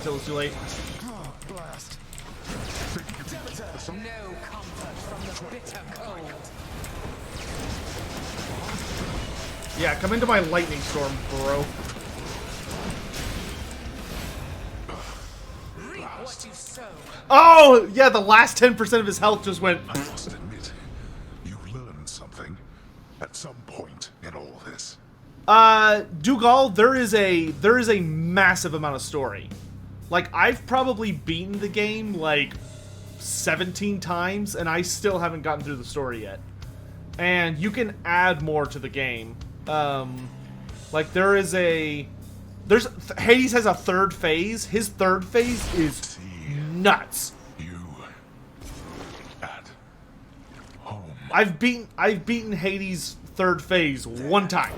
Till it's too late. Oh, blast. No comfort from the bitter cold. Yeah, come into my lightning storm, bro. Reap what you sow. Oh, yeah, the last 10% of his health just went. I must admit, you learned something at some point in all this. Dougal, there is a massive amount of story. Like, I've probably beaten the game, like, 17 times, and I still haven't gotten through the story yet. And you can add more to the game. Like, Hades has a third phase. His third phase is nuts. You at home. I've beaten Hades' third phase one time.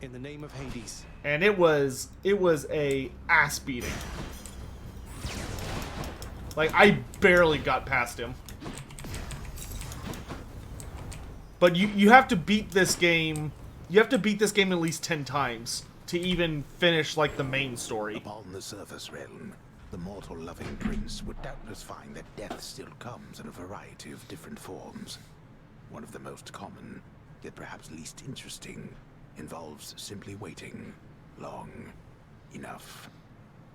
In the name of Hades. And it was a ass beating. Like, I barely got past him. But you have to beat this game. You have to beat this game at least 10 times to even finish, like, the main story. Upon the surface realm, the mortal-loving prince would doubtless find that death still comes in a variety of different forms. One of the most common, yet perhaps least interesting, involves simply waiting long enough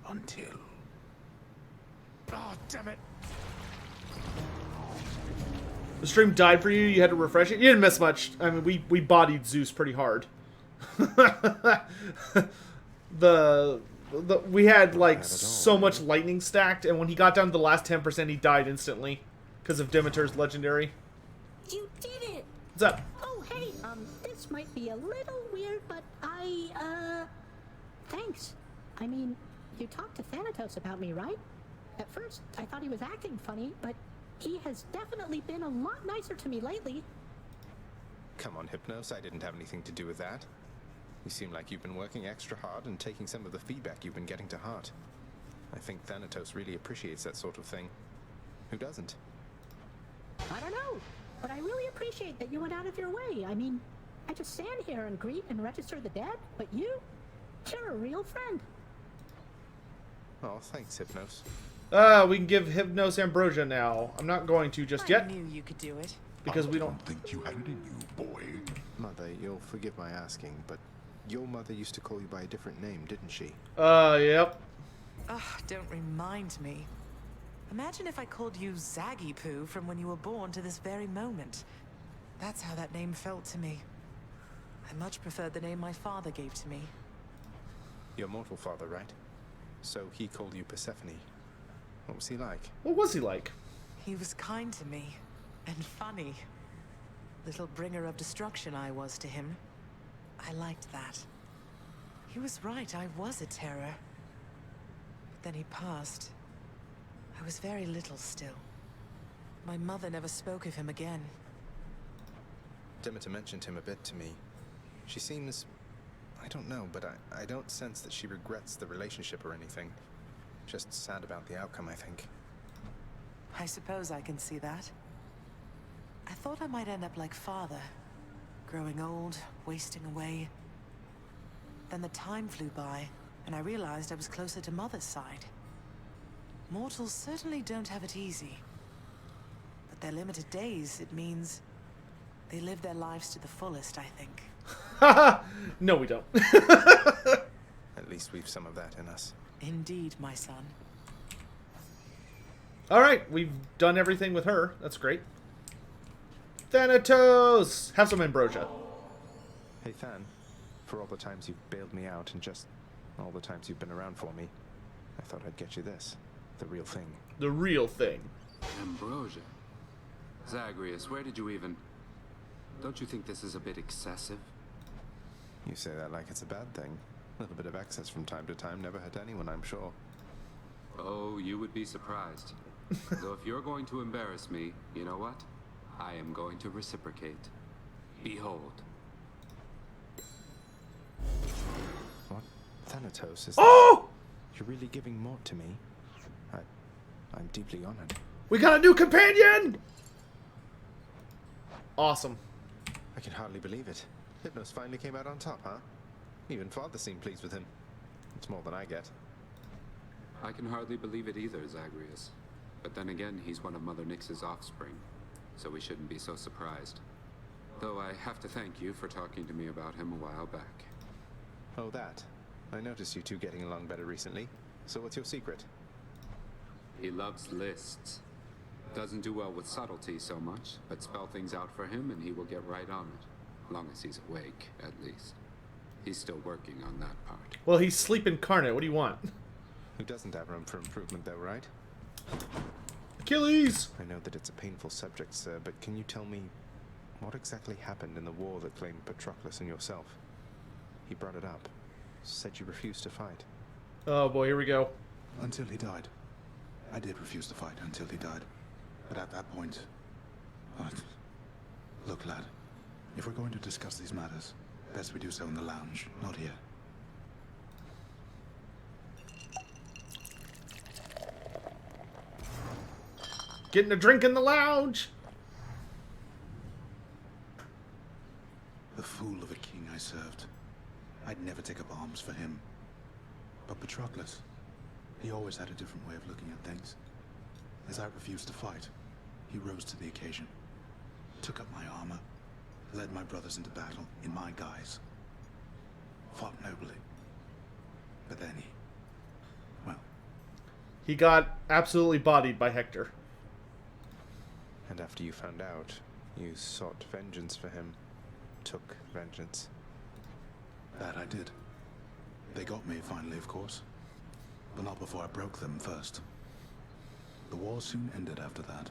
until... Oh, damn it. The stream died for you. You had to refresh it. You didn't miss much. I mean, we bodied Zeus pretty hard. We had like so much lightning stacked, and when he got down to the last 10%, he died instantly because of Demeter's legendary. You did it! What's up? Oh, hey, this might be a little weird, but thanks. I mean, you talked to Thanatos about me, right? At first, I thought he was acting funny, but he has definitely been a lot nicer to me lately. Come on, Hypnos, I didn't have anything to do with that. You seem like you've been working extra hard and taking some of the feedback you've been getting to heart. I think Thanatos really appreciates that sort of thing. Who doesn't? I don't know, but I really appreciate that you went out of your way. I mean, I just stand here and greet and register the dead, but you're a real friend. Oh, thanks, Hypnos. We can give Hypnos Ambrosia now. I'm not going to just yet. I knew you could do it. Because we don't... I think you had it in you, boy. Mother, you'll forgive my asking, but your mother used to call you by a different name, didn't she? Yep. Ugh, don't remind me. Imagine if I called you Zaggy Poo from when you were born to this very moment. That's how that name felt to me. I much preferred the name my father gave to me. Your mortal father, right? So he called you Persephone. What was he like? What was he like? He was kind to me. And funny. Little bringer of destruction I was to him. I liked that. He was right, I was a terror. But then he passed. I was very little still. My mother never spoke of him again. Demeter mentioned him a bit to me. She seems... I don't know, but I don't sense that she regrets the relationship or anything. Just sad about the outcome, I think. I suppose I can see that. I thought I might end up like father. Growing old, wasting away. Then the time flew by, and I realized I was closer to mother's side. Mortals certainly don't have it easy. But their limited days, it means they live their lives to the fullest, I think. No, we don't. At least we've some of that in us. Indeed, my son. Alright, we've done everything with her. That's great. Thanatos! Have some ambrosia. Hey, Than. For all the times you've bailed me out and just all the times you've been around for me, I thought I'd get you this. The real thing. The real thing. Ambrosia? Zagreus, where did you even... Don't you think this is a bit excessive? You say that like it's a bad thing. A little bit of excess from time to time never hurt anyone, I'm sure. Oh, you would be surprised. So if you're going to embarrass me, you know what? I am going to reciprocate. Behold. What? Thanatos, is Oh! You're really giving more to me? I'm deeply honored. We got a new companion! Awesome. I can hardly believe it. Hypnos finally came out on top, huh? Even Father seemed pleased with him. It's more than I get. I can hardly believe it either, Zagreus. But then again, he's one of Mother Nyx's offspring, so we shouldn't be so surprised. Though I have to thank you for talking to me about him a while back. Oh, that. I noticed you two getting along better recently. So what's your secret? He loves lists. Doesn't do well with subtlety so much, but spell things out for him and he will get right on it. Long as he's awake, at least. He's still working on that part. Well, he's sleep incarnate. What do you want? Who doesn't have room for improvement, though, right? Achilles! I know that it's a painful subject, sir, but can you tell me what exactly happened in the war that claimed Patroclus and yourself? He brought it up. Said you refused to fight. Oh boy, here we go. Until he died. I did refuse to fight until he died. But at that point... Look, lad. If we're going to discuss these matters, best we do so in the lounge, not here. Getting a drink in the lounge! The fool of a king I served. I'd never take up arms for him. But Patroclus, he always had a different way of looking at things. As I refused to fight, he rose to the occasion, took up my armor, led my brothers into battle in my guise, fought nobly. But then he got absolutely bodied by Hector. And after you found out, you sought vengeance for him. Took vengeance. That I did. They got me finally, of course. But not before I broke them first. The war soon ended after that.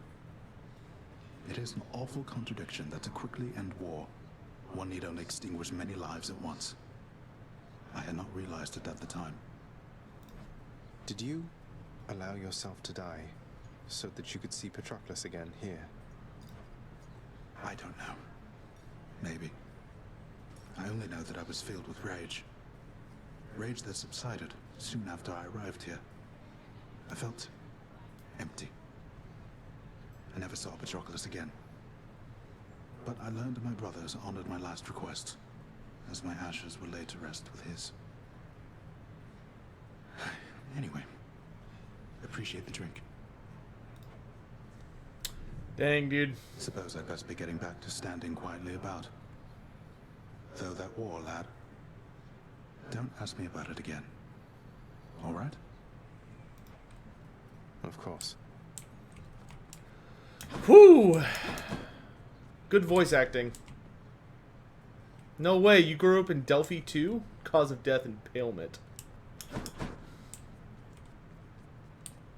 It is an awful contradiction that to quickly end war, one need only extinguish many lives at once. I had not realized it at the time. Did you allow yourself to die so that you could see Patroclus again here? I don't know. Maybe. I only know that I was filled with rage. Rage that subsided soon after I arrived here. I felt empty. I never saw Patroclus again. But I learned my brothers honored my last request, as my ashes were laid to rest with his. Anyway, appreciate the drink. Dang, dude. Suppose I'd best be getting back to standing quietly about. Though that war, lad, don't ask me about it again. All right? Of course. Whew! Good voice acting. No way, you grew up in Delphi too? Cause of death, impalement.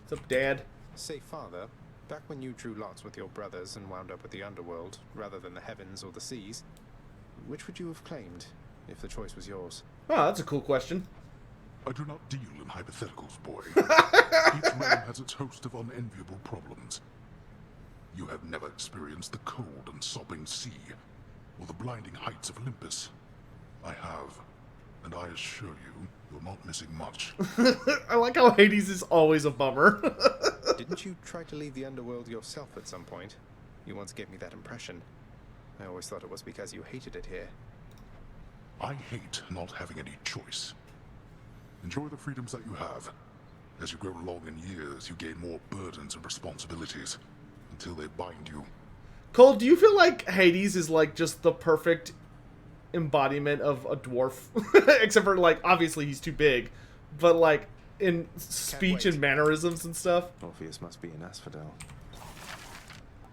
What's up, Dad? Say, Father, back when you drew lots with your brothers and wound up with the underworld, rather than the heavens or the seas, which would you have claimed, if the choice was yours? Oh, that's a cool question. I do not deal in hypotheticals, boy. Each realm has its host of unenviable problems. You have never experienced the cold and sobbing sea, or the blinding heights of Olympus. I have, and I assure you, you're not missing much. I like how Hades is always a bummer. Didn't you try to leave the underworld yourself at some point? You once gave me that impression. I always thought it was because you hated it here. I hate not having any choice. Enjoy the freedoms that you have. As you grow along in years, you gain more burdens and responsibilities, until they bind you. Cole, do you feel like Hades is like just the perfect embodiment of a dwarf? Except for like, obviously he's too big, but like in speech and mannerisms and stuff. Orpheus must be an asphodel.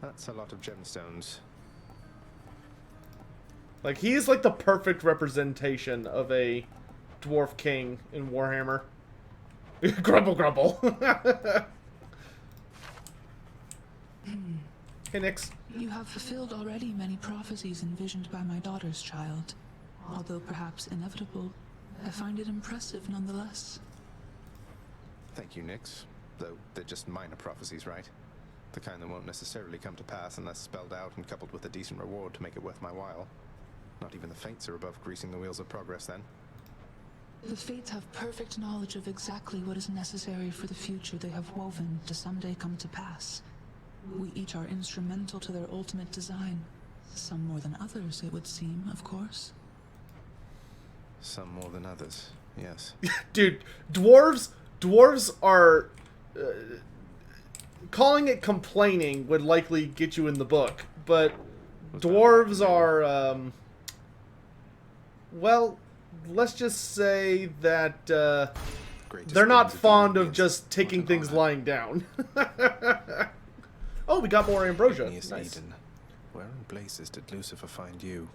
That's a lot of gemstones. Like, he is like the perfect representation of a dwarf king in Warhammer. Grumble, grumble. Hey, Nyx. You have fulfilled already many prophecies envisioned by my daughter's child. Although perhaps inevitable, I find it impressive nonetheless. Thank you, Nyx. Though they're just minor prophecies, right? The kind that won't necessarily come to pass unless spelled out and coupled with a decent reward to make it worth my while. Not even the Fates are above greasing the wheels of progress, then. The Fates have perfect knowledge of exactly what is necessary for the future they have woven to someday come to pass. We each are instrumental to their ultimate design. Some more than others, it would seem, of course. Some more than others, yes. Dude, dwarves dwarves are... calling it complaining would likely get you in the book, but dwarves are, well, let's just say that they're not fond of just taking things lying down. Oh, we got more ambrosia. Nice. Eden. Where in blazes did Lucifer find you?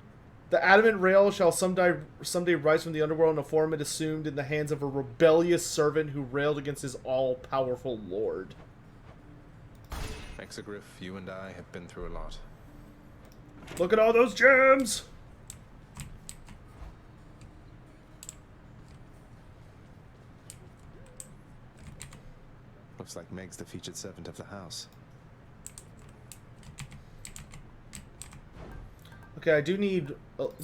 The adamant rail shall someday rise from the underworld in a form it assumed in the hands of a rebellious servant who railed against his all-powerful lord. Exegriff, you and I have been through a lot. Look at all those gems! Looks like Meg's the featured servant of the house. Okay, I do need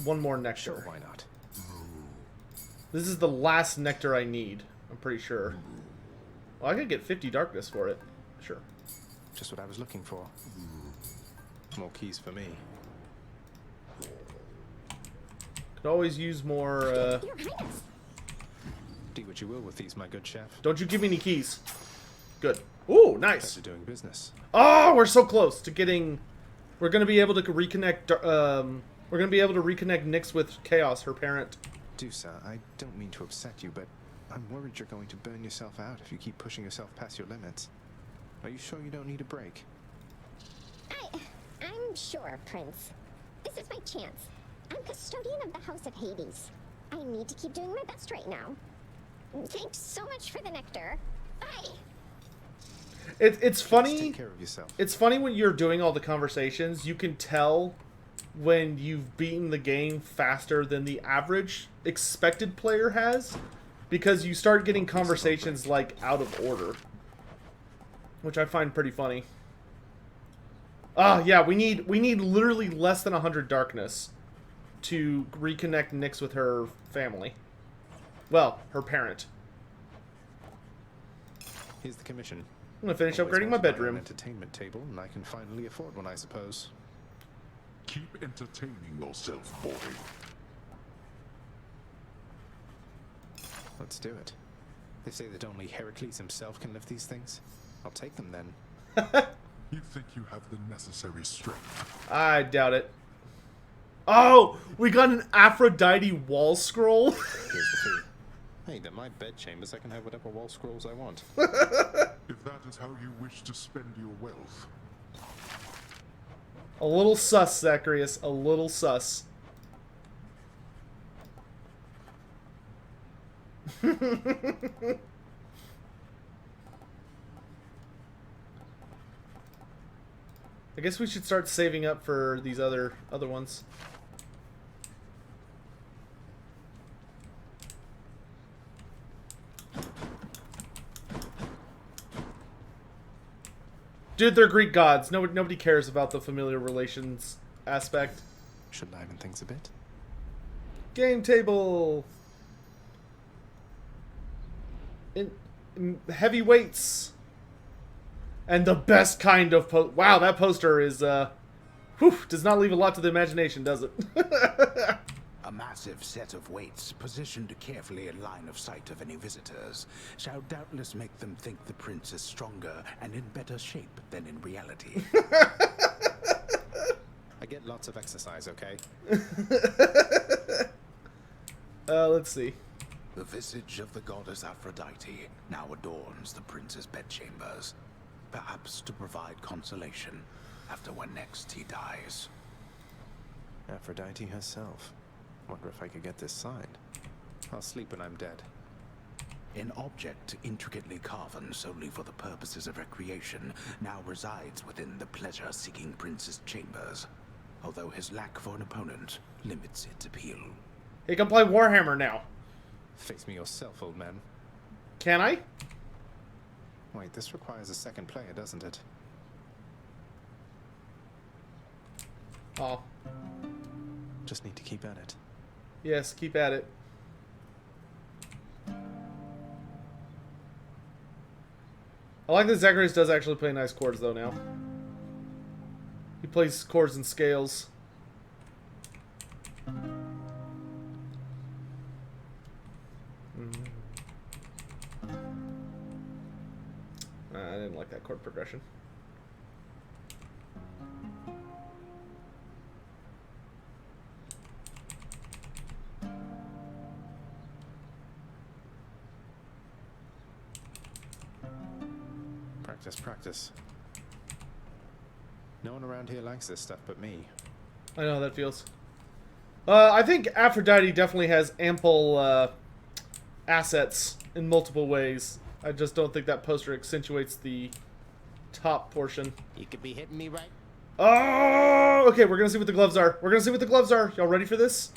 one more nectar. Sure, why not? This is the last nectar I need, I'm pretty sure. Well, I could get 50 darkness for it. Sure. Just what I was looking for. More keys for me. Could always use more, Your Highness. Do what you will with these, my good chef. Don't you give me any keys. Good. Ooh, nice. Pleasure doing business. Oh, we're so close to getting... We're going to be able to reconnect, we're going to be able to reconnect Nyx with Chaos, her parent. Dusa, I don't mean to upset you, but I'm worried you're going to burn yourself out if you keep pushing yourself past your limits. Are you sure you don't need a break? I'm sure, Prince. This is my chance. I'm custodian of the House of Hades. I need to keep doing my best right now. Thanks so much for the nectar. Bye! It's funny. Take care of yourself. It's funny when you're doing all the conversations, you can tell when you've beaten the game faster than the average expected player has, because you start getting conversations like out of order, which I find pretty funny. Ah, yeah, we need literally less than 100 darkness to reconnect Nyx with her family. Well, her parent. Here's the commission. I'm gonna finish Always upgrading my wanted an bedroom. entertainment table, and I can finally afford one, I suppose. Keep entertaining yourself, boy. Let's do it. They say that only Heracles himself can lift these things. I'll take them then. You think you have the necessary strength? I doubt it. Oh, we got an Aphrodite wall scroll. Here's the fee. Hey, they're my bedchambers. I can have whatever wall scrolls I want. If that is how you wish to spend your wealth. A little sus, Zacharias. A little sus. I guess we should start saving up for these other ones. Dude, they're Greek gods. Nobody cares about the familial relations aspect. Should liven things a bit. Game table. Heavy weights. And the best kind of wow, that poster is does not leave a lot to the imagination, does it? A massive set of weights positioned carefully in line of sight of any visitors shall doubtless make them think the prince is stronger and in better shape than in reality. I get lots of exercise, okay? Let's see. The visage of the goddess Aphrodite now adorns the prince's bedchambers, perhaps to provide consolation after when next he dies. Aphrodite herself. Wonder if I could get this signed. I'll sleep when I'm dead. An object intricately carven solely for the purposes of recreation now resides within the pleasure-seeking prince's chambers, although his lack for an opponent limits its appeal. He can play Warhammer now. Face me yourself, old man. Can I? Wait, this requires a second player, doesn't it? Oh. Just need to keep at it. Yes, keep at it. I like that Zacharias does actually play nice chords, though, now. He plays chords and scales. I didn't like that chord progression. Practice, practice. No one around here likes this stuff but me. I know how that feels. I think Aphrodite definitely has ample assets in multiple ways. I just don't think that poster accentuates the top portion. You could be hitting me right. Oh, okay, we're gonna see what the gloves are. We're gonna see what the gloves are. Y'all ready for this?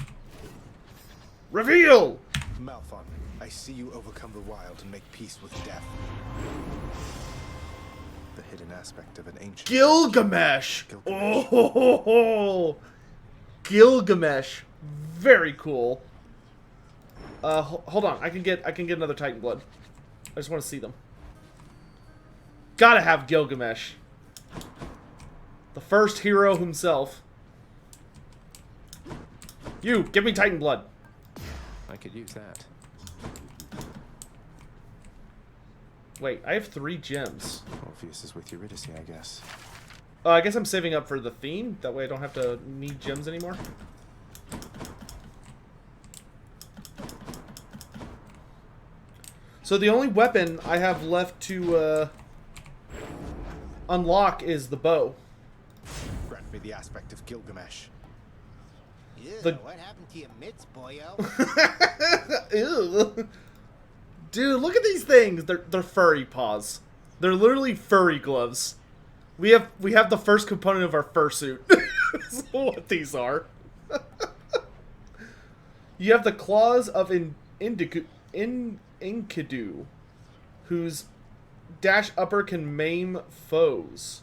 Reveal! Malphon, I see you overcome the wild and make peace with death. The hidden aspect of an ancient... Gilgamesh! Oh, Gilgamesh. Very cool. Hold on. I can get another Titan blood. I just want to see them. Gotta have Gilgamesh. The first hero himself. You, give me Titan blood. I could use that. Wait, I have 3 gems. Orpheus is with Eurydice, I guess. I guess I'm saving up for the theme. That way I don't have to need gems anymore. So the only weapon I have left to unlock is the bow. Grant me the aspect of Gilgamesh. Ew, The- what happened to your mitts, boyo? Ew. Dude, look at these things. They're furry paws. They're literally furry gloves. We have the first component of our fursuit. That's what these are. You have the claws of Enkidu, whose dash upper can maim foes.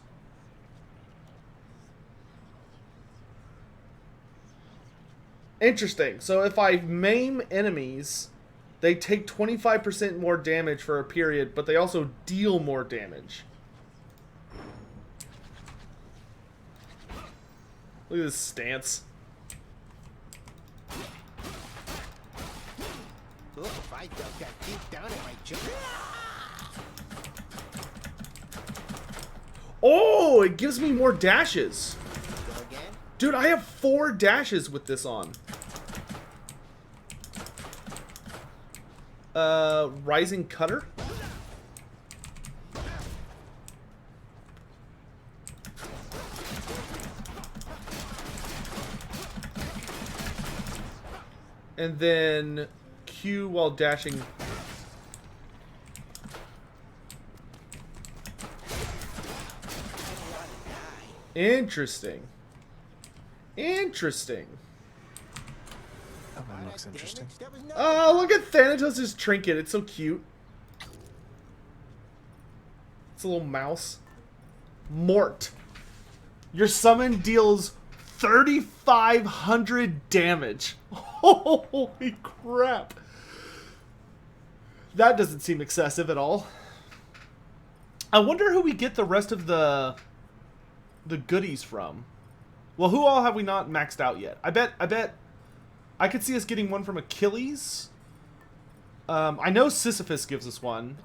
Interesting. So if I maim enemies, they take 25% more damage for a period, but they also deal more damage. Look at this stance. Oof, I felt that deep down in my chest. Oh, it gives me more dashes. Go again? Dude, I have 4 dashes with this on. Rising Cutter? And then Q while dashing. Interesting. Interesting. That one looks interesting. That was no Oh, look at Thanatos' trinket. It's so cute. It's a little mouse. Mort. Your summon deals 3,500 damage. Holy crap. That doesn't seem excessive at all. I wonder who we get the rest of the goodies from. Well, who all have we not maxed out yet? I bet I could see us getting one from Achilles. I know Sisyphus gives us one.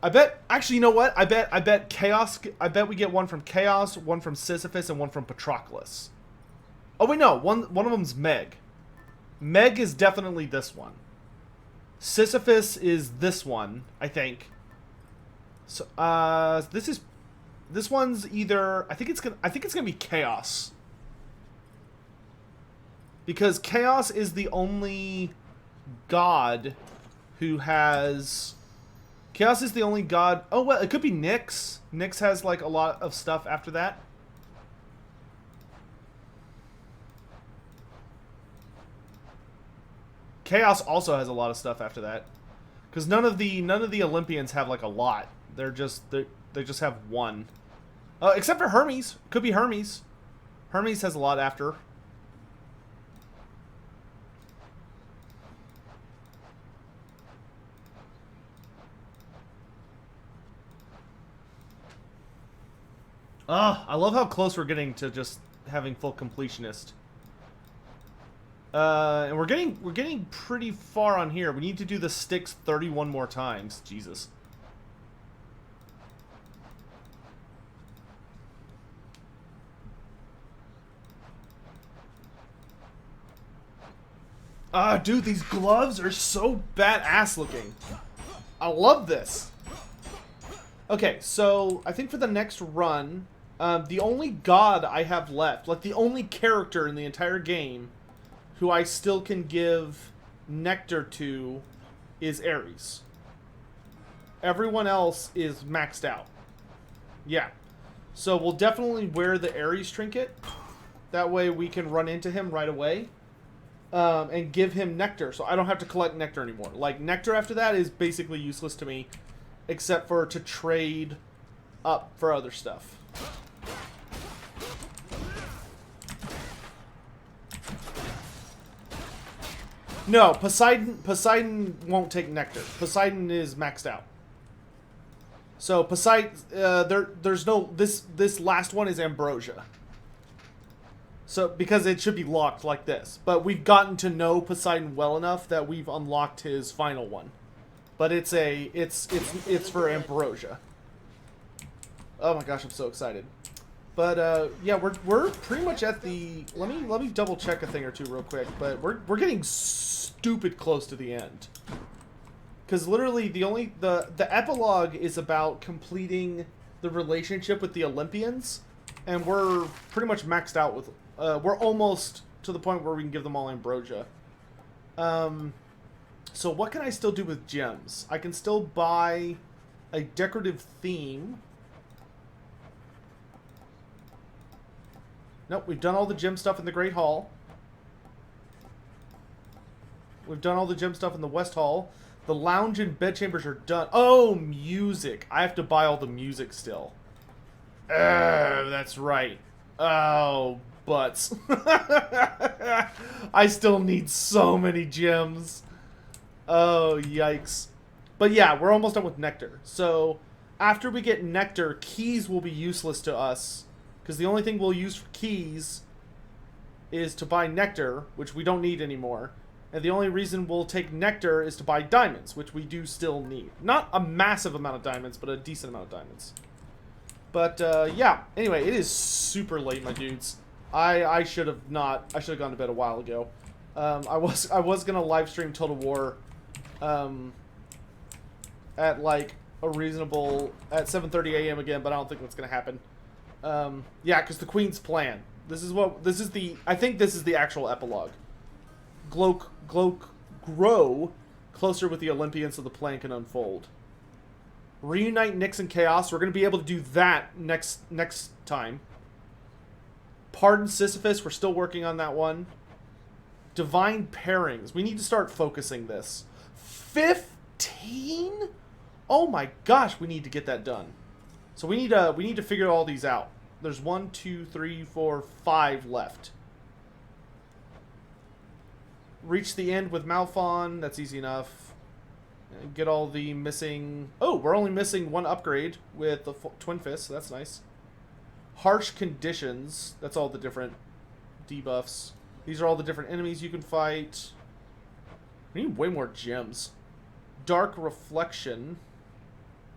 I bet, actually, you know what? I bet Chaos, I bet we get one from Chaos, one from Sisyphus, and one from Patroclus. Oh, wait, no. One of them's Meg. Meg is definitely this one. Sisyphus is this one, I think. So, this one's either, I think it's gonna be Chaos. Because Chaos is the only god who has... Chaos is the only god... Oh, well, it could be Nyx. Nyx has, like, a lot of stuff after that. Chaos also has a lot of stuff after that. Because none of the Olympians have, like, a lot. They just have one. Except for Hermes. Could be Hermes. Hermes has a lot after. I love how close we're getting to just having full completionist. And we're getting pretty far on here. We need to do the sticks 31 more times. Jesus. Ah, dude, these gloves are so badass looking. I love this. Okay, so I think for the next run, the only god I have left, like the only character in the entire game who I still can give nectar to is Ares. Everyone else is maxed out. Yeah. So we'll definitely wear the Ares trinket. That way we can run into him right away. And give him nectar, so I don't have to collect nectar anymore. Like, nectar after that is basically useless to me, except for to trade up for other stuff. No, Poseidon won't take nectar. Poseidon is maxed out. So Poseidon, there's no, this last one is ambrosia. So, because it should be locked like this. But we've gotten to know Poseidon well enough that we've unlocked his final one. But it's for ambrosia. Oh my gosh, I'm so excited. But yeah, we're pretty much at the, let me double check a thing or two real quick, but we're getting stupid close to the end. Cuz literally the epilogue is about completing the relationship with the Olympians, and we're pretty much maxed out with we're almost to the point where we can give them all ambrosia. So what can I still do with gems? I can still buy a decorative theme. Nope, we've done all the gem stuff in the Great Hall. We've done all the gem stuff in the West Hall. The lounge and bedchambers are done. Oh, music. I have to buy all the music still. That's right. Oh, butts. I still need so many gems. Oh, yikes. But yeah, we're almost done with nectar. So, after we get nectar, keys will be useless to us. Because the only thing we'll use for keys is to buy nectar, which we don't need anymore. And the only reason we'll take nectar is to buy diamonds, which we do still need. Not a massive amount of diamonds, but a decent amount of diamonds. But, yeah. Anyway, it is super late, my dudes. I should have gone to bed a while ago. I was gonna live stream Total War, at like a reasonable, at 7:30 a.m. again, but I don't think that's gonna happen. Yeah, because the Queen's plan. I think this is the actual epilogue. Grow closer with the Olympians so the plan can unfold. Reunite Nyx and Chaos. We're going to be able to do that next time. Pardon Sisyphus. We're still working on that one. Divine Pairings. We need to start focusing this. 15? Oh my gosh, we need to get that done. So we need to figure all these out. There's 1, 2, 3, 4, 5 left. Reach the end with Malphon. That's easy enough. Get all the missing... Oh, we're only missing one upgrade with the Twin Fist, so that's nice. Harsh Conditions. That's all the different debuffs. These are all the different enemies you can fight. We need way more gems. Dark Reflection.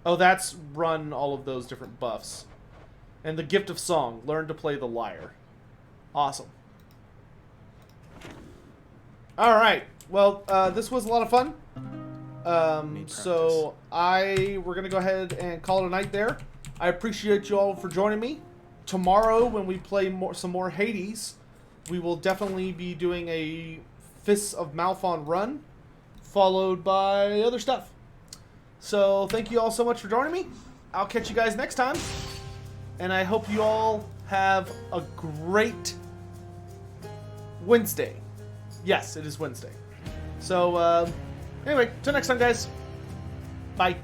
Oh, that's run all of those different buffs. And the Gift of Song. Learn to play the lyre. Awesome. Alright. Well, this was a lot of fun. So we're going to go ahead and call it a night there. I appreciate you all for joining me. Tomorrow, when we play some more Hades, we will definitely be doing a Fists of Malphon run, followed by other stuff. So, thank you all so much for joining me. I'll catch you guys next time. And I hope you all have a great Wednesday. Yes, it is Wednesday. So, anyway, till next time, guys. Bye.